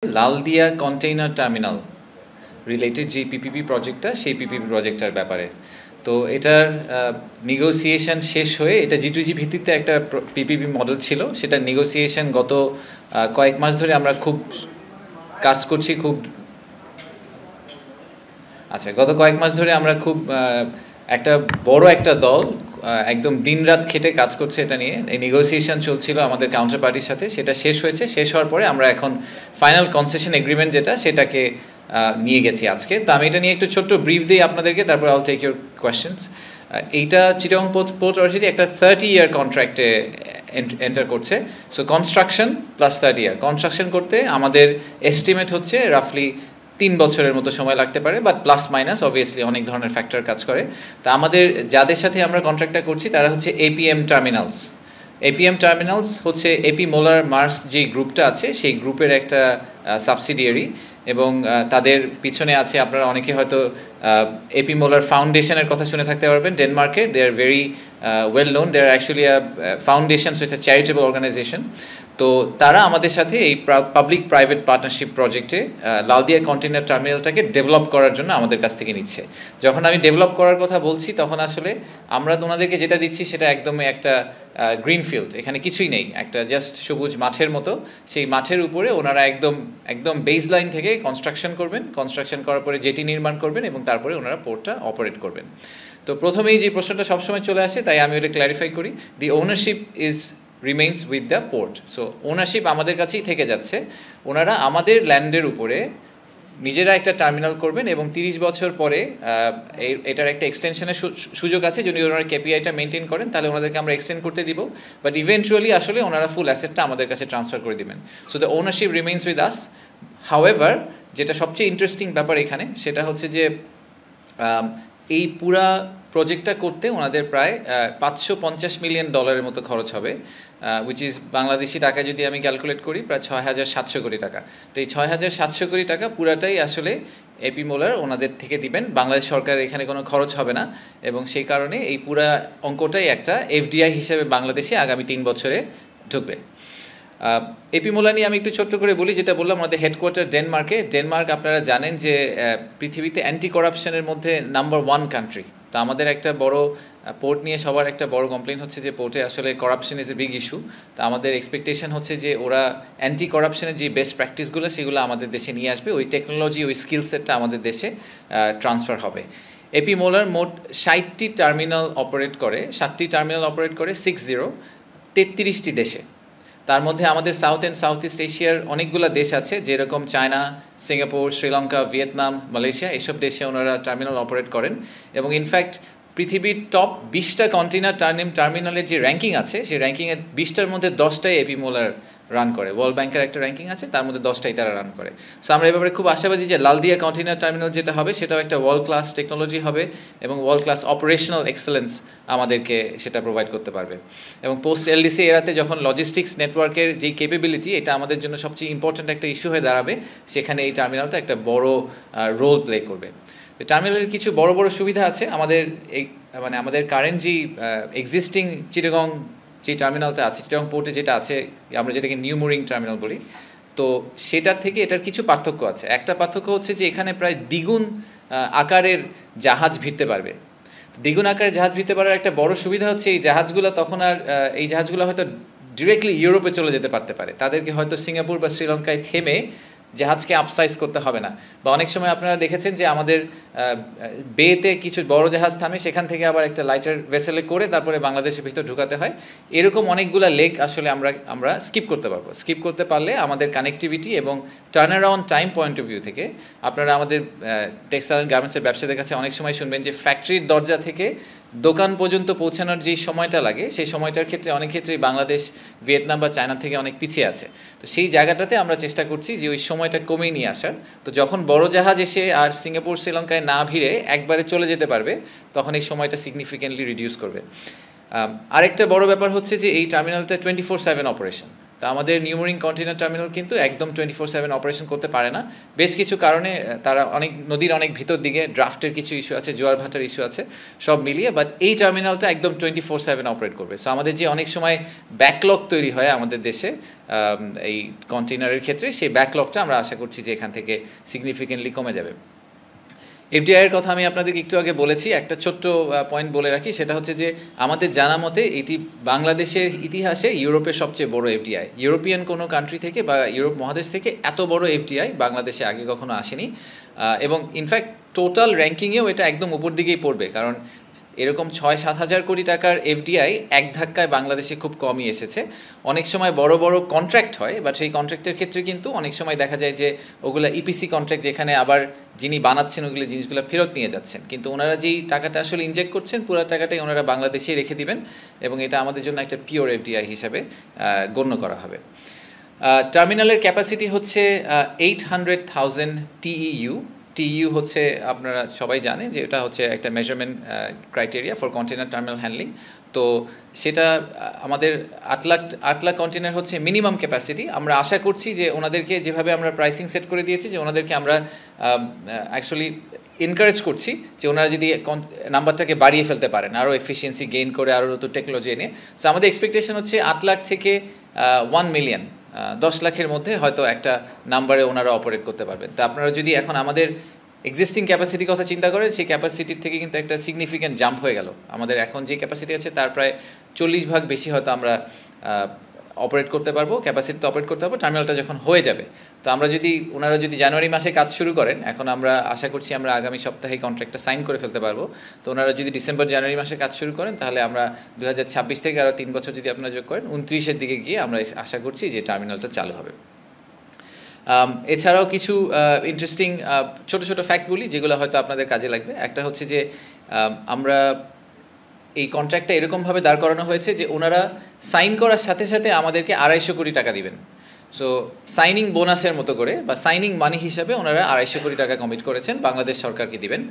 Laldia container terminal related যে PPP প্রজেক্টটা সেই পিপিপি প্রজেক্টটার ব্যাপারে। তো এটার নেগোসিয়েশন শেষ হয়ে এটা G2G ভিত্তিতে একটা পিপিপি মডেল ছিল, সেটা নেগোসিয়েশন গত কয়েক মাস ধরে আমরা খুব কাজ করছি। গত কয়েক মাস ধরে আমরা খুব একটা বড় একটা দল একদম দিনরাত খেটে কাজ করছে এটা নিয়ে। এই নেগোসিয়েশন চলছিল আমাদের কাউন্টার পার্টির সাথে, সেটা শেষ হয়েছে। শেষ হওয়ার পরে আমরা এখন ফাইনাল কনসেশন এগ্রিমেন্ট যেটা সেটাকে নিয়ে গেছি আজকে। তো আমি এটা নিয়ে একটু ছোট্ট ব্রিফ দিই আপনাদেরকে, তারপর আল টেক ইউর কোয়েশ্চেন্স। এইটা চিটাগং পোর্ট অথরিটি একটা 30-year কন্ট্রাক্টে এন্টার করছে। সো কনস্ট্রাকশন প্লাস 30 ইয়ার। কনস্ট্রাকশন করতে আমাদের এস্টিমেট হচ্ছে রাফলি 3 বছরের মতো সময় লাগতে পারে, বাট প্লাস মাইনাস অবভিয়াসলি অনেক ধরনের ফ্যাক্টর কাজ করে। তা আমাদের যাদের সাথে আমরা কন্ট্রাক্টটা করছি তারা হচ্ছে APM টার্মিনালস। APM টার্মিনালস হচ্ছে এপি মোলার মার্স্ক যে গ্রুপটা আছে সেই গ্রুপের একটা সাবসিডিয়ারি, এবং তাদের পিছনে আছে আপনারা অনেকে হয়তো এপি মোলার ফাউন্ডেশনের কথা শুনে থাকতে পারবেন ডেনমার্কে। They are very well known, they are actually foundation, so it's a charitable organisation. তো তারা আমাদের সাথে এই পাবলিক প্রাইভেট পার্টনারশিপ প্রজেক্টে লালদিয়া কন্টেইনার টার্মিনালটাকে ডেভেলপ করার জন্য আমাদের কাছ থেকে নিচ্ছে। যখন আমি ডেভেলপ করার কথা বলছি তখন আসলে আমরা ওনাদেরকে যেটা দিচ্ছি সেটা একদমই একটা গ্রিনফিল্ড, এখানে কিছুই নেই, একটা জাস্ট সবুজ মাঠের মতো। সেই মাঠের উপরে ওনারা একদম বেস লাইন থেকে কনস্ট্রাকশন করবেন, কনস্ট্রাকশন করার পরে জেটি নির্মাণ করবেন এবং তারপরে ওনারা পোর্টটা অপারেট করবেন। তো প্রথমেই যে প্রশ্নটা সবসময় চলে আসে, তাই আমি ওটা ক্ল্যারিফাই করি। The ownership remains with the port. So ownership আমাদের কাছেই থেকে যাচ্ছে। ওনারা আমাদের ল্যান্ডের উপরে নিজেরা একটা টার্মিনাল করবেন এবং 30 বছর পরে এটার একটা এক্সটেনশনের সুযোগ আছে। যদি ওনারা কেপিআইটা মেনটেন করেন তাহলে ওনাদেরকে আমরা এক্সটেন্ড করতে দিব, বাট ইভেন্চুয়ালি আসলে ওনারা ফুল অ্যাসেটটা আমাদের কাছে ট্রান্সফার করে দিবেন। So the ownership remains with us. However, যেটা সবচেয়ে ইন্টারেস্টিং ব্যাপার এখানে সেটা হচ্ছে যে এই পুরা প্রজেক্টটা করতে ওনাদের প্রায় $550 মিলিয়ন মতো খরচ হবে, উইচ ইজ বাংলাদেশি টাকা যদি আমি ক্যালকুলেট করি প্রায় 6,700 কোটি টাকা। তো এই 6,700 কোটি টাকা পুরাটাই আসলে এপি মোলার ওনাদের থেকে দিবেন, বাংলাদেশ সরকার এখানে কোনো খরচ হবে না। এবং সেই কারণে এই পুরা অঙ্কটাই একটা এফডিআই হিসেবে বাংলাদেশে আগামী 3 বছরে ঢুকবে। এপি মোলা নিয়ে আমি একটু ছোট্ট করে বলি। যেটা বললাম আমাদের হেডকোয়ার্টার ডেনমার্কে। ডেনমার্ক আপনারা জানেন যে পৃথিবীতে অ্যান্টি করাপশনের মধ্যে নাম্বার 1 কান্ট্রি। তো আমাদের একটা বড় পোর্ট নিয়ে সবার একটা বড় কমপ্লেন হচ্ছে যে পোর্টে আসলে corruption is a big issue. তো আমাদের এক্সপেকটেশন হচ্ছে যে ওরা অ্যান্টি করাপশনের যে বেস্ট প্র্যাকটিসগুলো সেগুলো আমাদের দেশে নিয়ে আসবে, ওই টেকনোলজি ওই স্কিল সেটটা আমাদের দেশে ট্রান্সফার হবে। এপি মোলার মোট 60টি টার্মিনাল অপারেট করে, 7টি টার্মিনাল অপারেট করে 33টি দেশে। তার মধ্যে আমাদের সাউথ অ্যান্ড সাউথ ইস্ট এশিয়ার অনেকগুলো দেশ আছে, যেরকম China, Singapore, Sri Lanka, Vietnam, Malaysia, এসব দেশে ওনারা টার্মিনাল অপারেট করেন। এবং ইনফ্যাক্ট পৃথিবীর টপ 20টা কন্টেইনার টার্মিনালের যে র্যাঙ্কিং আছে সেই র্যাঙ্কিংয়ের 20টার মধ্যে 10টাই এপি মোলার রান করে। ওয়ার্ল্ড ব্যাংকের একটা র্যাঙ্কিং আছে, তার মধ্যে 10টাই তারা রান করে। সো আমরা এই ব্যাপারে খুব আশাবাদী যে লালদিয়া কন্টেইনার টার্মিনাল যেটা হবে সেটাও একটা ওয়ার্ল্ড ক্লাস টেকনোলজি হবে এবং ওয়ার্ল্ড ক্লাস অপারেশনাল এক্সেলেন্স আমাদেরকে সেটা প্রোভাইড করতে পারবে। এবং পোস্ট এলডিসি এরাতে যখন লজিস্টিক্স নেটওয়ার্কের যেই ক্যাপাবিলিটি, এটা আমাদের জন্য সবচেয়ে ইম্পর্ট্যান্ট একটা ইস্যু হয়ে দাঁড়াবে, সেখানে এই টার্মিনালটা একটা বড় রোল প্লে করবে। তো টার্মিনালের কিছু বড় বড় সুবিধা আছে। আমাদের কারেন্ট যে এক্সিস্টিং চিটাগং যে টার্মিনালটা আছে, চিটাগং পোর্টে যেটা আছে, আমরা যেটাকে নিউ মুরিং টার্মিনাল বলি, তো সেটার থেকে এটার কিছু পার্থক্য আছে। একটা পার্থক্য হচ্ছে যে এখানে প্রায় দ্বিগুণ আকারের জাহাজ ভিড়তে পারবে। দ্বিগুণ আকারের জাহাজ ভিড়তে পারার একটা বড় সুবিধা হচ্ছে এই জাহাজগুলো হয়তো ডিরেক্টলি ইউরোপে চলে যেতে পারতে পারে। তাদেরকে হয়তো সিঙ্গাপুর বা শ্রীলঙ্কায় থেমে জাহাজকে আপসাইজ করতে হবে না। বা অনেক সময় আপনারা দেখেছেন যে আমাদের বেতে কিছু বড় জাহাজ থামে, সেখান থেকে আবার একটা লাইটার ভেসেলে করে তারপরে বাংলাদেশের ভিতর ঢুকাতে হয়। এরকম অনেকগুলা লেক আসলে আমরা স্কিপ করতে পারবো। স্কিপ করতে পারলে আমাদের কানেক্টিভিটি এবং turn around time point of view থেকে আপনারা আমাদের টেক্সটাইল অ্যান্ড গার্মেন্টসের ব্যবসাদের কাছে অনেক সময় শুনবেন যে ফ্যাক্টরির দরজা থেকে দোকান পর্যন্ত পৌঁছানোর যে সময়টা লাগে, সেই সময়টার ক্ষেত্রে অনেক ক্ষেত্রেই বাংলাদেশ ভিয়েতনাম বা চায়না থেকে অনেক পিছিয়ে আছে। তো সেই জায়গাটাতে আমরা চেষ্টা করছি যে ওই সময়টা কমিয়ে নিয়ে আসার। তো যখন বড় জাহাজ এসে আর সিঙ্গাপুর শ্রীলঙ্কায় না ভিড়ে একবারে চলে যেতে পারবে, তখন এই সময়টা সিগনিফিকেন্টলি রিডিউস করবে। আরেকটা বড় ব্যাপার হচ্ছে যে এই টার্মিনালটা 24/7 অপারেশন। তো আমাদের নিউমোরিং কন্টেইনার টার্মিনাল কিন্তু একদম 24/7 অপারেশন করতে পারে না, বেশ কিছু কারণে। তারা নদীর অনেক ভিতর দিকে ড্রাফটের কিছু ইস্যু আছে, জোয়ার ভাটার ইস্যু আছে, সব মিলিয়ে। বাট এই টার্মিনালটা একদম 24/7 অপারেট করবে। সো আমাদের যে অনেক সময় ব্যাকলগ তৈরি হয় আমাদের দেশে এই কন্টেইনারের ক্ষেত্রে, সেই ব্যাকলগটা আমরা আশা করছি যে এখান থেকে সিগনিফিকেন্টলি কমে যাবে। এফডিআইয়ের কথা আমি আপনাদেরকে একটু আগে বলেছি, একটা ছোট্ট পয়েন্ট বলে রাখি, সেটা হচ্ছে যে আমাদের জানা মতে এটি বাংলাদেশের ইতিহাসে ইউরোপের সবচেয়ে বড় এফডিআই। ইউরোপিয়ান কোনো কান্ট্রি থেকে বা ইউরোপ মহাদেশ থেকে এত বড় এফডিআই বাংলাদেশে আগে কখনো আসেনি। এবং ইনফ্যাক্ট টোটাল র্যাঙ্কিংয়েও এটা একদম উপর দিকেই পড়বে, কারণ এরকম 6-7 হাজার কোটি টাকার এফডিআই এক ধাক্কায় বাংলাদেশে খুব কমই এসেছে। অনেক সময় বড় বড় কন্ট্রাক্ট হয়, বাট সেই কন্ট্রাক্টের ক্ষেত্রে কিন্তু অনেক সময় দেখা যায় যে ওগুলা ইপিসি কন্ট্রাক্ট, যেখানে আবার যিনি বানাচ্ছেন ওগুলো জিনিসগুলো ফেরত নিয়ে যাচ্ছেন, কিন্তু ওনারা যেই টাকাটা আসলে ইনজেক্ট করছেন পুরো টাকাটাই ওনারা বাংলাদেশেই রেখে দিবেন, এবং এটা আমাদের জন্য একটা পিওর এফডিআই হিসাবে গণ্য করা হবে। টার্মিনালের ক্যাপাসিটি হচ্ছে 800,000 টিইউ। টিইউ হচ্ছে, আপনারা সবাই জানে যে এটা হচ্ছে একটা measurement criteria for container terminal handling. তো সেটা আমাদের 8 লাখ কন্টেনার হচ্ছে মিনিমাম ক্যাপাসিটি। আমরা আশা করছি যে ওনাদেরকে যেভাবে আমরা প্রাইসিং সেট করে দিয়েছি, যে ওনাদেরকে আমরা অ্যাকচুয়ালি এনকারেজ করছি যে ওনারা যদি নাম্বারটাকে বাড়িয়ে ফেলতে পারেন, আরও এফিসিয়েন্সি গেইন করে, আরও নতুন টেকনোলজি এনে। সো আমাদের এক্সপেকটেশন হচ্ছে 8 লাখ থেকে 1 মিলিয়ন, 10 লাখের মধ্যে হয়তো একটা নাম্বারে ওনারা অপারেট করতে পারবেন। তো আপনারা যদি এখন আমাদের এক্সিস্টিং ক্যাপাসিটির কথা চিন্তা করেন, সেই ক্যাপাসিটির থেকে কিন্তু একটা সিগনিফিক্যান্ট জাম্প হয়ে গেল। আমাদের এখন যে ক্যাপাসিটি আছে তার প্রায় 40% বেশি হয়তো আমরা অপারেট করতে পারবো, ক্যাপাসিটিতে অপারেট করতে পারবো টার্মিনালটা যখন হয়ে যাবে। তো ওনারা যদি জানুয়ারি মাসে কাজ শুরু করেন, এখন আমরা আশা করছি আমরা আগামী সপ্তাহে কন্ট্রাক্টটা সাইন করে ফেলতে পারবো। তো ওনারা যদি জানুয়ারি মাসে কাজ শুরু করেন, তাহলে আমরা 2026 থেকে আরও 3 বছর যদি আপনারা যোগ করেন, 29-এর দিকে গিয়ে আমরা আশা করছি যে টার্মিনালটা চালু হবে। এছাড়াও কিছু ইন্টারেস্টিং ছোট ছোট ফ্যাক্ট বলি, যেগুলো হয়তো আপনাদের কাজে লাগবে। একটা হচ্ছে যে আমরা এই কন্ট্রাক্টটা এরকমভাবে দাঁড় করানো হয়েছে যে ওনারা সাইন করার সাথে সাথে আমাদেরকে 250 কোটি টাকা দিবেন। সো সাইনিং বোনাসের মতো করে বা সাইনিং মানি হিসাবে ওনারা 250 কোটি টাকা কমিট করেছেন, বাংলাদেশ সরকারকে দিবেন।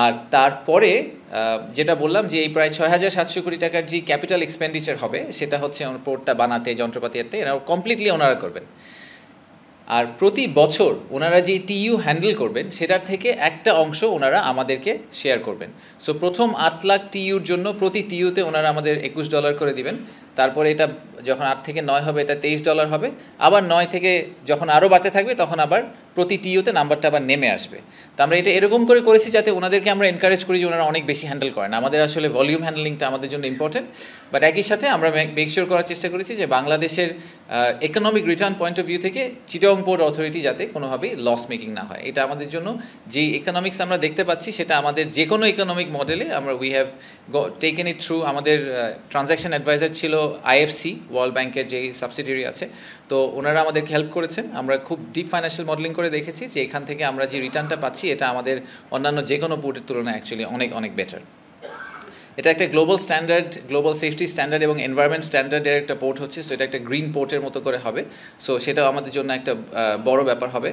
আর তারপরে যেটা বললাম যে এই প্রায় 6,700 কোটি টাকার যে ক্যাপিটাল এক্সপেন্ডিচার হবে, সেটা হচ্ছে পোর্টটা বানাতে, যন্ত্রপাতি আনতে, এরা কমপ্লিটলি ওনারা করবেন। আর প্রতি বছর ওনারা যে টিইউ হ্যান্ডেল করবেন, সেটার থেকে একটা অংশ ওনারা আমাদেরকে শেয়ার করবেন। সো প্রথম 8 লাখ টিইউর জন্য প্রতি টিইউতে ওনারা আমাদের $21 করে দিবেন। তারপরে এটা যখন 8 থেকে 9 হবে, এটা $23 হবে। আবার 9 থেকে যখন আরও বাড়তে থাকবে, তখন আবার প্রতি টিইউতে নাম্বারটা আবার নেমে আসবে। তো আমরা এটা এরকম করে করেছি যাতে ওনাদেরকে আমরা এনকারেজ করি যে ওনারা অনেক বেশি হ্যান্ডেল করেন। আমাদের আসলে ভলিউম হ্যান্ডলিংটা আমাদের জন্য ইম্পর্টেন্ট, বাট একই সাথে আমরা মেক শিওর করার চেষ্টা করেছি যে বাংলাদেশের economic return point of view থেকে চিটাগং পোর্ট অথরিটি যাতে কোনোভাবেই লস মেকিং না হয়। এটা আমাদের জন্য যে ইকোনমিক্স আমরা দেখতে পাচ্ছি, সেটা আমাদের যে কোনো ইকোনমিক মডেলে আমরা we have taken it through. আমাদের ট্রানজ্যাকশন অ্যাডভাইজার ছিল আইএফসি, ওয়ার্ল্ড ব্যাংকের যেই সাবসিডিয়ারি আছে। তো ওনারা আমাদেরকে হেল্প করেছেন। আমরা খুব ডিপ ফাইন্যান্সিয়াল মডেলিং করে দেখেছি যে এখান থেকে আমরা যে রিটার্নটা পাচ্ছি, এটা আমাদের অন্যান্য যে কোনো পোর্টের তুলনায় অ্যাকচুয়ালি অনেক অনেক বেটার। এটা একটা global standard, global safety standard এবং এনভায়রনমেন্ট স্ট্যান্ডার্ডের একটা পোর্ট হচ্ছে। সো এটা একটা গ্রিন পোর্টের মতো করে হবে। সো সেটাও আমাদের জন্য একটা বড় ব্যাপার হবে।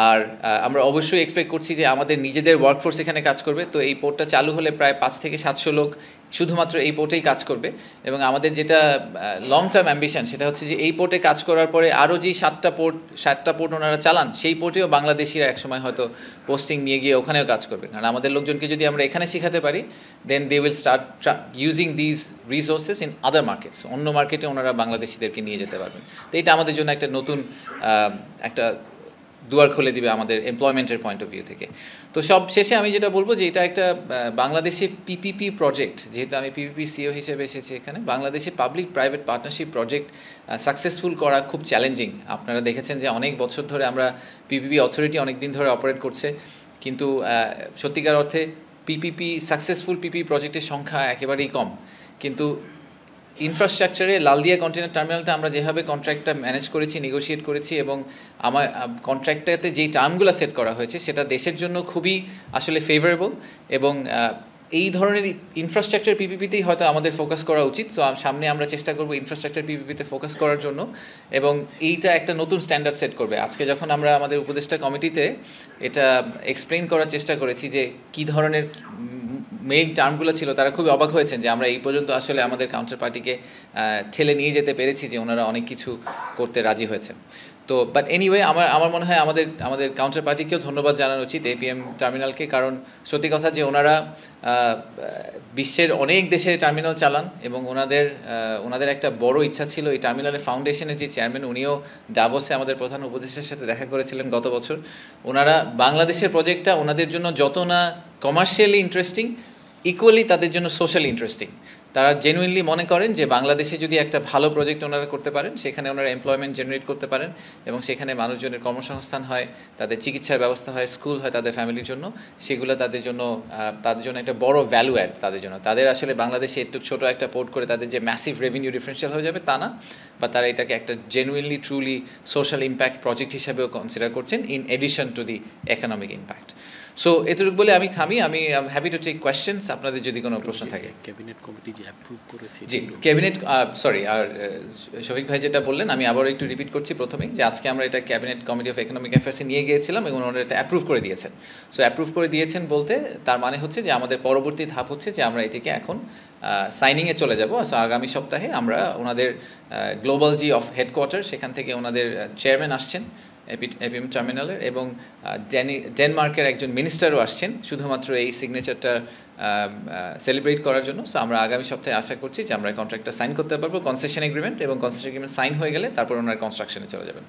আর আমরা অবশ্যই এক্সপেক্ট করছি যে আমাদের নিজেদের ওয়ার্কফোর্স এখানে কাজ করবে। তো এই পোর্টটা চালু হলে প্রায় 5 থেকে 700 লোক শুধুমাত্র এই পোর্টেই কাজ করবে। এবং আমাদের যেটা লং টার্ম অ্যাম্বিশন, সেটা হচ্ছে যে এই পোর্টে কাজ করার পরে আরও যে 7টা পোর্ট ওনারা চালান, সেই পোর্টেও বাংলাদেশিরা একসময় হয়তো পোস্টিং নিয়ে গিয়ে ওখানেও কাজ করবে। কারণ আমাদের লোকজনকে যদি আমরা এখানে শেখাতে পারি, then they will start using these resources in other markets. অন্য মার্কেটে ওনারা বাংলাদেশিদেরকে নিয়ে যেতে পারবেন। তো এটা আমাদের জন্য একটা নতুন একটা দুয়ার খুলে দিবে আমাদের এমপ্লয়মেন্টের পয়েন্ট অফ ভিউ থেকে। তো সব শেষে আমি যেটা বলবো যে এটা একটা বাংলাদেশে পিপিপি প্রজেক্ট, যেহেতু আমি পিপিপি সিও হিসেবে এসেছি এখানে, বাংলাদেশে public private partnership project successful করা খুব চ্যালেঞ্জিং। আপনারা দেখেছেন যে অনেক বছর ধরে আমরা পিপিপি অথরিটি অনেক দিন ধরে অপারেট করছে, কিন্তু সত্যিকার অর্থে পিপিপি সাকসেসফুল পিপিপি প্রজেক্টের সংখ্যা একেবারেই কম। কিন্তু ইনফ্রাস্ট্রাকচারে লালদিয়া কন্টেনার টার্মিনালটা আমরা যেভাবে কন্ট্রাক্টটা ম্যানেজ করেছি, নেগোশিয়েট করেছি, এবং আমার কন্ট্রাক্টটাতে যেই টার্মগুলো সেট করা হয়েছে, সেটা দেশের জন্য খুবই আসলে ফেভারেবল। এবং এই ধরনের ইনফ্রাস্ট্রাকচার পিপিপিতেই হয়তো আমাদের ফোকাস করা উচিত। তো সামনে আমরা চেষ্টা করব ইনফ্রাস্ট্রাকচার পিপিপিতে ফোকাস করার জন্য, এবং এইটা একটা নতুন স্ট্যান্ডার্ড সেট করবে। আজকে যখন আমরা আমাদের উপদেষ্টা কমিটিতে এটা এক্সপ্লেইন করার চেষ্টা করেছি যে কী ধরনের মেইন টার্মগুলো ছিল তারা খুবই অবাক হয়েছেন যে আমরা এই পর্যন্ত আসলে আমাদের কাউন্টার পার্টিকে ঠেলে নিয়ে যেতে পেরেছি, যে ওনারা অনেক কিছু করতে রাজি হয়েছেন। তো বাট এনিওয়ে আমার মনে হয় আমাদের কাউন্টার পার্টিকেও ধন্যবাদ জানানো উচিত, এপিএম টার্মিনালকে, কারণ সত্যি কথা যে ওনারা বিশ্বের অনেক দেশে টার্মিনাল চালান এবং ওনাদের একটা বড় ইচ্ছা ছিল এই টার্মিনালের ফাউন্ডেশনের যে চেয়ারম্যান, উনিও ডাভোসে আমাদের প্রধান উপদেষ্টার সাথে দেখা করেছিলেন গত বছর। ওনারা বাংলাদেশের প্রজেক্টটা ওনাদের জন্য যত না কমার্শিয়ালি ইন্টারেস্টিং, ইকুয়ালি তাদের জন্য সোশ্যালি ইন্টারেস্টিং। তারা জেনুইনলি মনে করেন যে বাংলাদেশে যদি একটা ভালো প্রজেক্ট ওনারা করতে পারেন, সেখানে ওনারা এমপ্লয়মেন্ট জেনারেট করতে পারেন এবং সেখানে মানুষজনের কর্মসংস্থান হয়, তাদের চিকিৎসার ব্যবস্থা হয়, স্কুল হয় তাদের ফ্যামিলির জন্য, সেগুলো তাদের জন্য একটা বড় ভ্যালু অ্যাড তাদের জন্য। তাদের আসলে বাংলাদেশে একটু ছোটো একটা পোর্ট করে তাদের যে ম্যাসিভ রেভিনিউ ডিফারেন্সিয়াল হয়ে যাবে তা না, বা তারা এটাকে একটা genuinely truly social impact project হিসেবেও কনসিডার করছেন, in addition to the economic impact. So এতটুকু বলে আমি থামি। আমি হ্যাপি টু টেক কোয়েশ্চেন্স আপনাদের যদি কোনো প্রশ্ন থাকে। ক্যাবিনেট কমিটি যে অ্যাপ্রুভ করেছে, জি ক্যাবিনেট, সরি, আর শফিক ভাই যেটা বললেন আমি আবারও একটু রিপিট করছি প্রথমেই, যে আজকে আমরা এটা ক্যাবিনেট কমিটি অফ ইকোনমিক অ্যাফেয়ার্সে নিয়ে গিয়েছিলাম এবং ওনারা এটা অ্যাপ্রুভ করে দিয়েছেন। সো অ্যাপ্রুভ করে দিয়েছেন বলতে তার মানে হচ্ছে যে আমাদের পরবর্তী ধাপ হচ্ছে যে আমরা এটিকে এখন সাইনিংয়ে চলে যাব। সো আগামী সপ্তাহে আমরা ওনাদের গ্লোবাল জি অফ হেডকোয়ার্টার, সেখান থেকে ওনাদের চেয়ারম্যান আসছেন এপিএম টার্মিনালের, এবং ডেনমার্কের একজন মিনিস্টারও আসছেন শুধুমাত্র এই সিগনেচারটা সেলিব্রেট করার জন্য। সো আমরা আগামী সপ্তাহে আশা করছি যে আমরা কন্ট্রাক্টটা সাইন করতে পারবো, কনসেশন এগ্রিমেন্ট, এবং কনসেশন এগ্রিমেন্ট সাইন হয়ে গেলে তারপর ওনারা কনস্ট্রাকশনে চলে যাবেন।